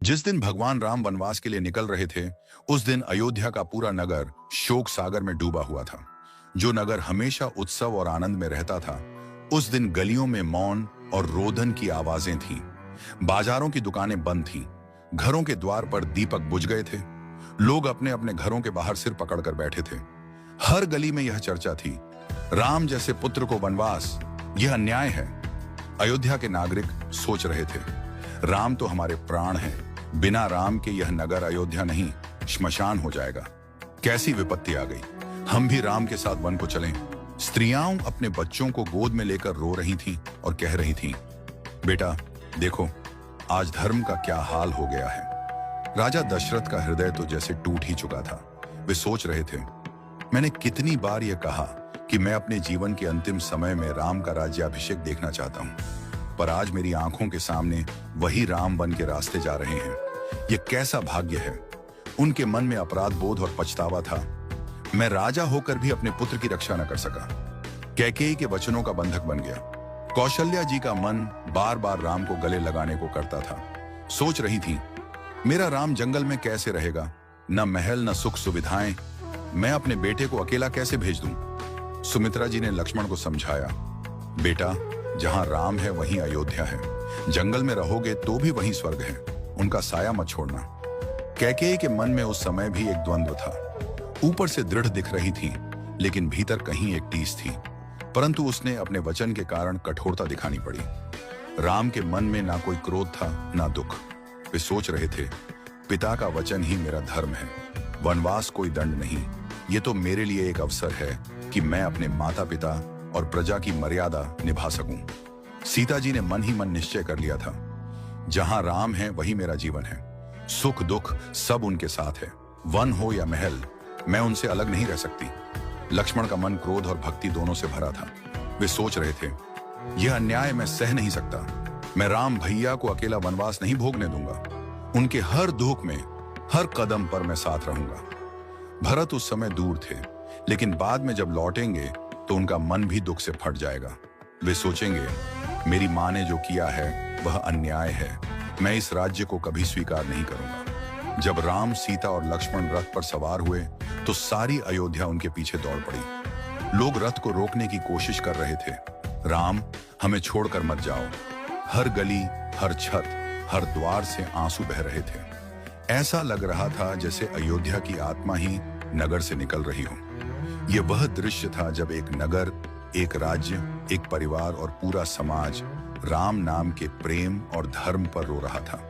जिस दिन भगवान राम वनवास के लिए निकल रहे थे, उस दिन अयोध्या का पूरा नगर शोक सागर में डूबा हुआ था। जो नगर हमेशा उत्सव और आनंद में रहता था, उस दिन गलियों में मौन और रोदन की आवाजें थीं। बाजारों की दुकानें बंद थीं, घरों के द्वार पर दीपक बुझ गए थे। लोग अपने अपने घरों के बाहर सिर पकड़कर बैठे थे। हर गली में यह चर्चा थी, राम जैसे पुत्र को वनवास, यह अन्याय है। अयोध्या के नागरिक सोच रहे थे, राम तो हमारे प्राण हैं, बिना राम के यह नगर अयोध्या नहीं, श्मशान हो जाएगा। कैसी विपत्ति आ गई, हम भी राम के साथ वन को चलें। स्त्रियां अपने बच्चों को गोद में लेकर रो रही थीं और कह रही थीं, बेटा देखो, आज धर्म का क्या हाल हो गया है। राजा दशरथ का हृदय तो जैसे टूट ही चुका था। वे सोच रहे थे, मैंने कितनी बार यह कहा कि मैं अपने जीवन के अंतिम समय में राम का राज्याभिषेक देखना चाहता हूं, पर आज मेरी आंखों के सामने वही राम वन के रास्ते जा रहे हैं। यह कैसा भाग्य है। उनके मन में अपराध बोध और पछतावा था। मैं राजा होकर भी अपने पुत्र की रक्षा न कर सका। कैकेयी के वचनों का बंधक बन गया। कौशल्या जी का मन बार बार राम को गले लगाने को करता था। सोच रही थी, मेरा राम जंगल में कैसे रहेगा, न महल न सुख सुविधाएं, मैं अपने बेटे को अकेला कैसे भेज दूं। सुमित्रा जी ने लक्ष्मण को समझाया, बेटा जहां राम है वहीं अयोध्या है, जंगल में रहोगे तो भी वहीं स्वर्ग है, उनका साया मत छोड़ना। कैकेयी के मन में उस समय भी एक द्वंद्व था। ऊपर से दृढ़ दिख रही थी, लेकिन भीतर कहीं एक टीस थी। परंतु उसने अपने वचन के कारण कठोरता दिखानी पड़ी। राम के मन में ना कोई क्रोध था ना दुख। वे सोच रहे थे, पिता का वचन ही मेरा धर्म है, वनवास कोई दंड नहीं, ये तो मेरे लिए एक अवसर है कि मैं अपने माता पिता और प्रजा की मर्यादा निभा सकूं। सीता जी ने मन ही मन निश्चय कर लिया था, जहां राम है वही मेरा जीवन है, सुख दुख सब उनके साथ है, वन हो या महल, मैं उनसे अलग नहीं रह सकती। लक्ष्मण का मन क्रोध और भक्ति दोनों से भरा था। वे सोच रहे थे, यह अन्याय मैं सह नहीं सकता। मैं राम भैया को अकेला वनवास नहीं भोगने दूंगा। उनके हर दुख में, हर कदम पर मैं साथ रहूंगा। भरत उस समय दूर थे, लेकिन बाद में जब लौटेंगे तो उनका मन भी दुख से फट जाएगा। वे सोचेंगे, मेरी मां ने जो किया है वह अन्याय है, मैं इस राज्य को कभी स्वीकार नहीं करूंगा। जब राम, सीता और लक्ष्मण रथ पर सवार हुए तो सारी अयोध्या उनके पीछे दौड़ पड़ी। लोग रथ को रोकने की कोशिश कर रहे थे। राम, हमें छोड़कर मत जाओ। हर गली, हर छत, हर द्वार से आंसू बह रहे थे। ऐसा लग रहा था जैसे अयोध्या की आत्मा ही नगर से निकल रही हो। यह वह दृश्य था जब एक नगर, एक राज्य, एक परिवार और पूरा समाज राम नाम के प्रेम और धर्म पर रो रहा था।